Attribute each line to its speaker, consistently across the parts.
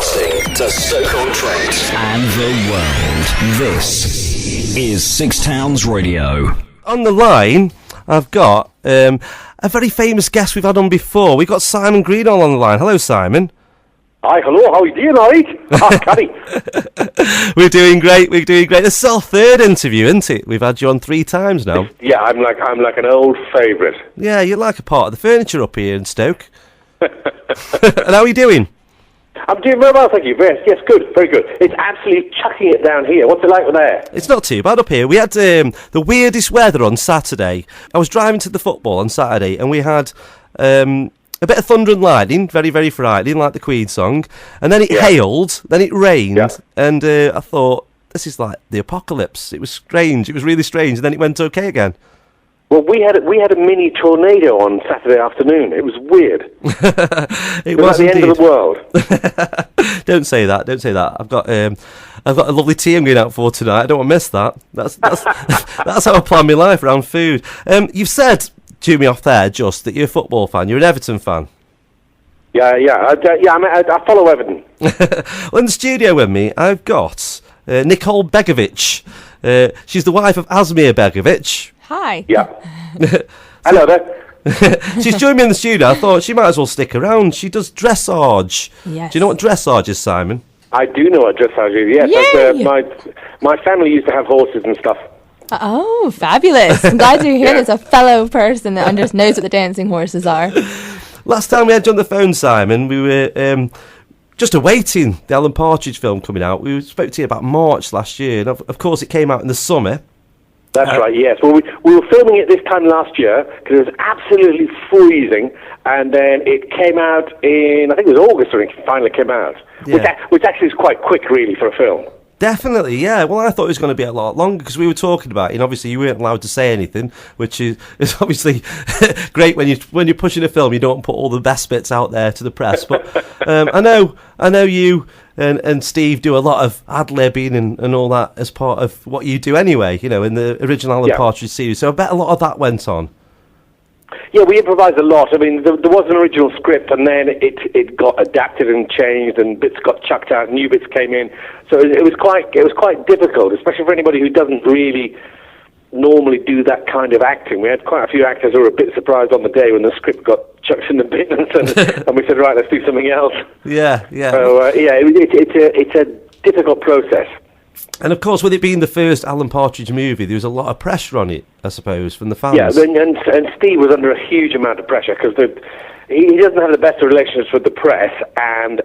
Speaker 1: Broadcasting to Stoke-on-Trent and the world. This is Six Towns Radio.
Speaker 2: On the line, I've got a very famous guest we've had on before. We've got Simon Greenhall on the line. Hello, Simon.
Speaker 3: Hi, hello, how are you doing, alright? Hi, Caddy.
Speaker 2: We're doing great. This is our third interview, isn't it? We've had you on 3 times now.
Speaker 3: Yeah, I'm like an old favourite.
Speaker 2: Yeah, you're like a part of the furniture up here in Stoke. And how are you doing?
Speaker 3: I'm doing very well, thank you. Yes, good, very good. It's absolutely chucking it down here. What's it like with there?
Speaker 2: It's not too bad up here. We had the weirdest weather on Saturday. I was driving to the football on Saturday, and we had a bit of thunder and lightning, very, very frightening, like the Queen song. And then it hailed, then it rained, and I thought, this is like the apocalypse. It was strange. It was really strange, and then it went okay again.
Speaker 3: Well, we had a mini tornado on Saturday afternoon. It was weird.
Speaker 2: It was
Speaker 3: the end of the world.
Speaker 2: Don't say that. I've got a lovely tea I'm going out for tonight. I don't want to miss that. That's how I plan my life around food. You've said to me off there just that you're a football fan. You're an Everton fan.
Speaker 3: Yeah. I follow Everton.
Speaker 2: Well, in the studio with me, I've got Nicolle Begavic. She's the wife of Aleksandr Begavic.
Speaker 4: Hi.
Speaker 3: Yeah. Hello there.
Speaker 2: She's joined me in the studio. I thought she might as well stick around. She does dressage.
Speaker 4: Yes.
Speaker 2: Do you know what dressage is, Simon?
Speaker 3: I do know what dressage is. Yes, my family used to have horses and stuff.
Speaker 4: Oh, fabulous. I'm glad to hear there's a fellow person that knows what the dancing horses are.
Speaker 2: Last time we had you on the phone, Simon, we were just awaiting the Alan Partridge film coming out. We spoke to you about March last year, and of course it came out in the summer.
Speaker 3: That's right, yes. Well, we were filming it this time last year because it was absolutely freezing, and then it came out in, I think it was August when it finally came out, which actually is quite quick, really, for a film.
Speaker 2: Definitely, yeah. Well, I thought it was going to be a lot longer because we were talking about it, and obviously you weren't allowed to say anything, which is obviously great when you're pushing a film. You don't put all the best bits out there to the press. But I know you and Steve do a lot of ad-libbing and all that as part of what you do anyway. You know, in the original Alan Partridge series. So I bet a lot of that went on.
Speaker 3: Yeah, we improvised a lot. I mean, there was an original script, and then it got adapted and changed, and bits got chucked out, new bits came in. So it was quite difficult, especially for anybody who doesn't really normally do that kind of acting. We had quite a few actors who were a bit surprised on the day when the script got chucked in the bin, and we said, right, let's do something else.
Speaker 2: Yeah.
Speaker 3: So it's a difficult process.
Speaker 2: And of course, with it being the first Alan Partridge movie, there was a lot of pressure on it, I suppose, from the fans.
Speaker 3: Yeah, and Steve was under a huge amount of pressure because he doesn't have the best of relationships with the press, and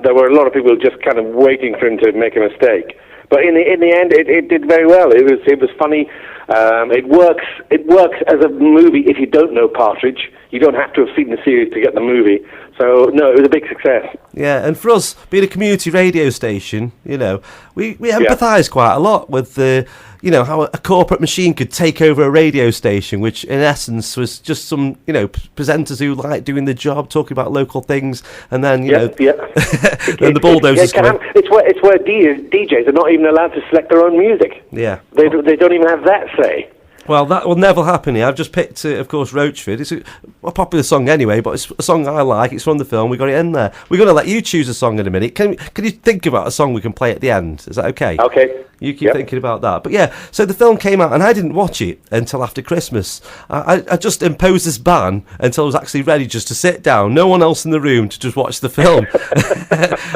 Speaker 3: there were a lot of people just kind of waiting for him to make a mistake. But in the end, it did very well. It was funny. It works as a movie if you don't know Partridge. You don't have to have seen the series to get the movie. So, no, it was a big success.
Speaker 2: Yeah, and for us, being a community radio station, you know, we empathise quite a lot with how a corporate machine could take over a radio station, which in essence was just some, presenters who like doing the job, talking about local things, and then, then the bulldozers come in.
Speaker 3: It's where DJs are not even allowed to select their own music.
Speaker 2: Yeah.
Speaker 3: They don't even have that say.
Speaker 2: Well, that will never happen here. I've just picked, of course, Roachford. It's a popular song anyway, but it's a song I like. It's from the film. We got it in there. We're going to let you choose a song in a minute. Can you think about a song we can play at the end? Is that okay?
Speaker 3: Okay.
Speaker 2: You keep thinking about that. But yeah, so the film came out, and I didn't watch it until after Christmas. I just imposed this ban until I was actually ready just to sit down, no one else in the room, to just watch the film.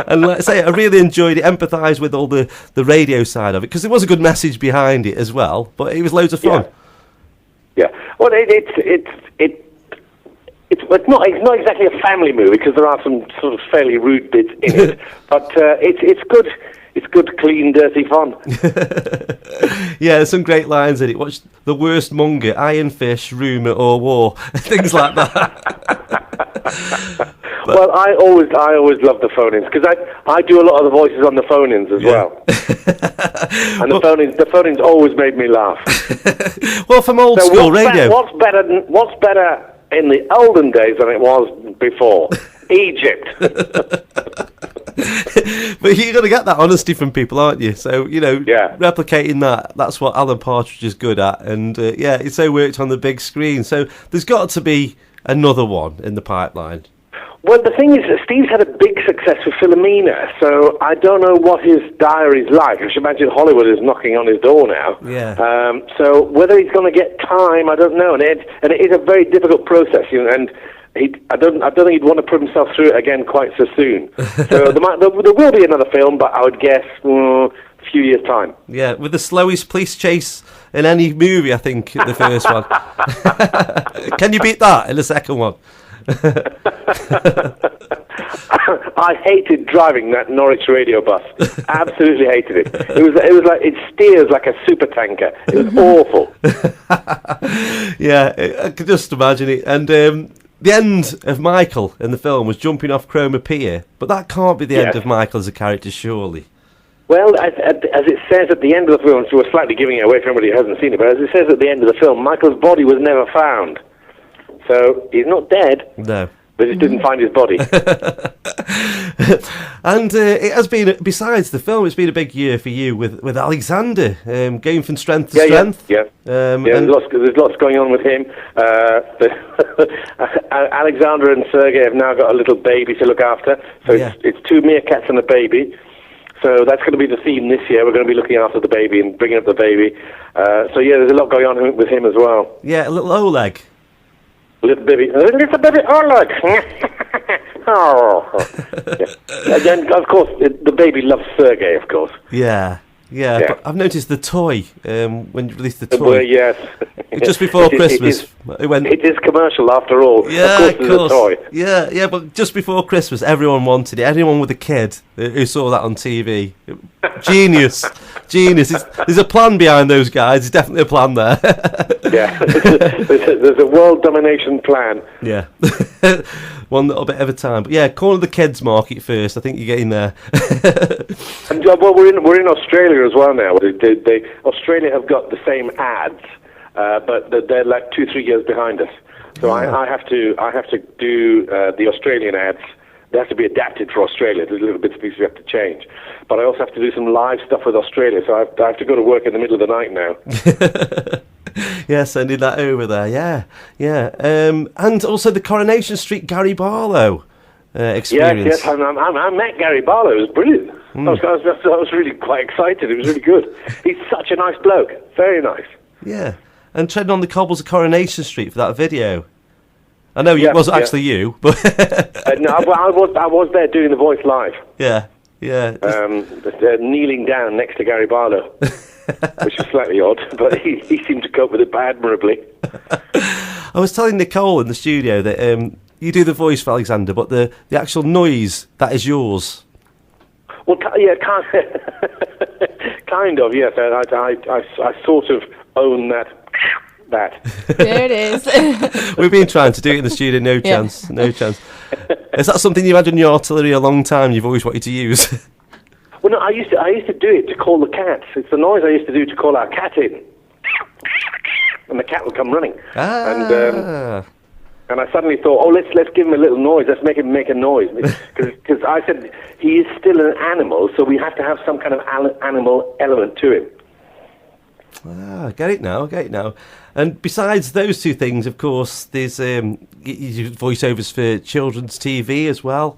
Speaker 2: And let's say I really enjoyed it, empathised with all the radio side of it, because there was a good message behind it as well, but it was loads of fun.
Speaker 3: Yeah, well, it's not exactly a family movie because there are some sort of fairly rude bits in it, but it's good. It's good, clean, dirty fun.
Speaker 2: Yeah, there's some great lines in it. What's the worst monger? Iron fish, rumour or war? Things like that.
Speaker 3: Well, I always love the phone-ins because I do a lot of the voices on the phone-ins as well. And the phone-ins always made me laugh.
Speaker 2: Well, from old school radio.
Speaker 3: What's better in the olden days than it was before? Egypt.
Speaker 2: But you're going to get that honesty from people, aren't you? So, replicating that's what Alan Partridge is good at. And, it's so worked on the big screen. So there's got to be another one in the pipeline.
Speaker 3: Well, the thing is, Steve's had a big success with Philomena, so I don't know what his diary's like. I should imagine Hollywood is knocking on his door now.
Speaker 2: Yeah.
Speaker 3: So whether he's going to get time, I don't know. And it is a very difficult process, you know, and I don't think he'd want to put himself through it again quite so soon. So there will be another film, but I would guess a few years' time.
Speaker 2: Yeah, with the slowest police chase in any movie, I think, the first one. Can you beat that in the second one?
Speaker 3: I hated driving that Norwich radio bus. Absolutely hated it. It was like it steers like a super tanker. It was awful.
Speaker 2: Yeah, I could just imagine it. And the end of Michael in the film was jumping off Chroma Pier, but that can't be the end of Michael as a character, surely.
Speaker 3: Well, as it says at the end of the film, so we're slightly giving it away for anybody who hasn't seen it, but as it says at the end of the film, Michael's body was never found. So he's not dead.
Speaker 2: No.
Speaker 3: They just didn't find his body.
Speaker 2: And it has been, besides the film, it's been a big year for you with Aleksandr, going from strength to strength.
Speaker 3: Yeah. There's lots going on with him. Aleksandr and Sergei have now got a little baby to look after. So it's 2 meerkats and a baby. So that's going to be the theme this year. We're going to be looking after the baby and bringing up the baby. So there's a lot going on with him as well.
Speaker 2: Yeah, a little Oleg.
Speaker 3: Little baby Oleg. Oh. Yeah. And then, of course, the baby loves Sergei, of course.
Speaker 2: Yeah. But I've noticed the toy, when you released the toy.
Speaker 3: Well, yes.
Speaker 2: Just before Christmas.
Speaker 3: It is commercial, after all.
Speaker 2: Yeah,
Speaker 3: of course. It's a toy.
Speaker 2: Yeah, but just before Christmas, everyone wanted it. Anyone with a kid who saw that on TV. Genius. There's a plan behind those guys. There's definitely a plan there.
Speaker 3: Yeah, there's a world domination plan.
Speaker 2: Yeah. One little bit at a time. But yeah, corner the kids market first. I think you're getting there.
Speaker 3: And well, we're in Australia as well now. Australia have got the same ads, but they're like 2-3 years behind us. So I have to do the Australian ads. They have to be adapted for Australia. There's little bits and pieces we have to change. But I also have to do some live stuff with Australia, so I have to go to work in the middle of the night now.
Speaker 2: Yeah, sending that over there. Yeah. And also the Coronation Street Gary Barlow experience.
Speaker 3: Yes. I met Gary Barlow. It was brilliant. I was really quite excited. It was really good. He's such a nice bloke. Very nice.
Speaker 2: Yeah. And treading on the cobbles of Coronation Street for that video. I know it wasn't actually you, but
Speaker 3: no, I was there doing the voice live.
Speaker 2: Yeah.
Speaker 3: Kneeling down next to Gary Barlow, which was slightly odd, but he seemed to cope with it admirably.
Speaker 2: I was telling Nicolle in the studio that you do the voice for Aleksandr, but the actual noise, that is yours.
Speaker 3: Well, kind of, yes. I sort of own that.
Speaker 4: There it is.
Speaker 2: We've been trying to do it in the studio, no chance. Is that something you've had in your artillery a long time, you've always wanted to use?
Speaker 3: Well, no, I used to do it to call the cats. It's the noise I used to do to call our cat in. And the cat would come running. And I suddenly thought, let's give him a little noise. Let's make him make a noise. Because I said, he is still an animal, so we have to have some kind of animal element to him.
Speaker 2: Get it now. And besides those two things, of course, there's you do voiceovers for children's TV as well.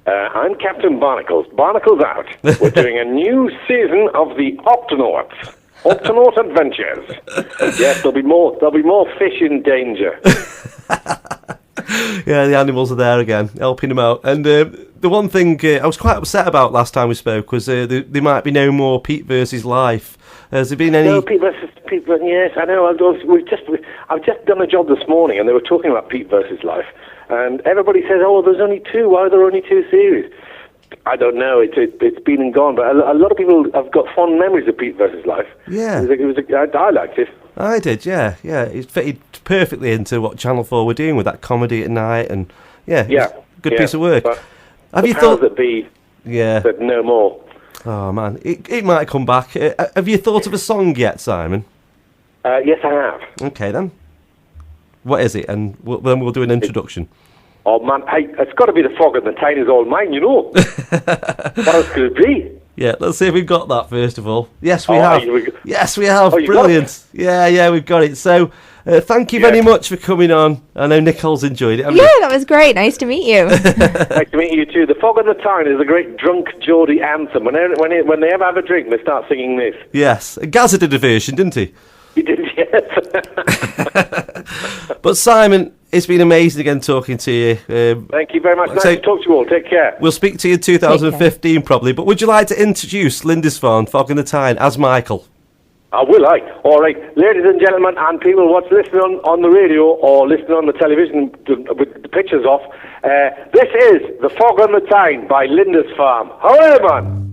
Speaker 3: I'm Captain Barnacles. Barnacles out. We're doing a new season of the Octonauts. Octonaut Adventures. Yes, there'll be more fish in danger.
Speaker 2: Yeah, the animals are there again, helping them out. And the one thing I was quite upset about last time we spoke was there might be no more Pete versus Life. Has there been any?
Speaker 3: No, Pete versus Pete. Yes, I know. I've just done a job this morning, and they were talking about Pete versus Life, and everybody says, "Oh, there's only 2. Why are there only 2 series?" I don't know. It's been and gone, but a lot of people have got fond memories of Pete versus Life.
Speaker 2: Yeah,
Speaker 3: I liked it.
Speaker 2: I did. Yeah. It fitted perfectly into what Channel 4 were doing with that comedy at night, and good piece of work. Have you thought
Speaker 3: that be?
Speaker 2: Yeah.
Speaker 3: Said no more.
Speaker 2: Oh man, it might come back. Have you thought of a song yet, Simon?
Speaker 3: Yes, I have.
Speaker 2: Okay then. What is it? And then we'll do an introduction.
Speaker 3: Oh man, hey, it's got to be The Fog and the Town Is All Mine, you know. What else could it be?
Speaker 2: Yeah, let's see if we've got that first of all. Yes, we
Speaker 3: Oh,
Speaker 2: have.
Speaker 3: here we go.
Speaker 2: Yes, we have.
Speaker 3: Oh, you got
Speaker 2: Brilliant. Yeah, we've got it. So, thank you very much for coming on. I know Nicole's enjoyed it.
Speaker 4: Yeah, that was great. Nice to meet you.
Speaker 3: Nice to meet you too. The Fog on the Tyne is a great drunk Geordie anthem. When they ever have a drink, they start singing this.
Speaker 2: Yes. Gazza did a version, didn't he?
Speaker 3: He did, yes.
Speaker 2: But Simon, it's been amazing again talking to you.
Speaker 3: Thank you very much. Nice to talk to you all. Take care.
Speaker 2: We'll speak to you in 2015 probably. But would you like to introduce Lindisfarne, Fog in the Tyne, as Michael?
Speaker 3: I will, all right. Ladies and gentlemen, and people what's listening on the radio or listening on the television with the pictures off, this is The Fog on the Tyne by Lindisfarne. However, man.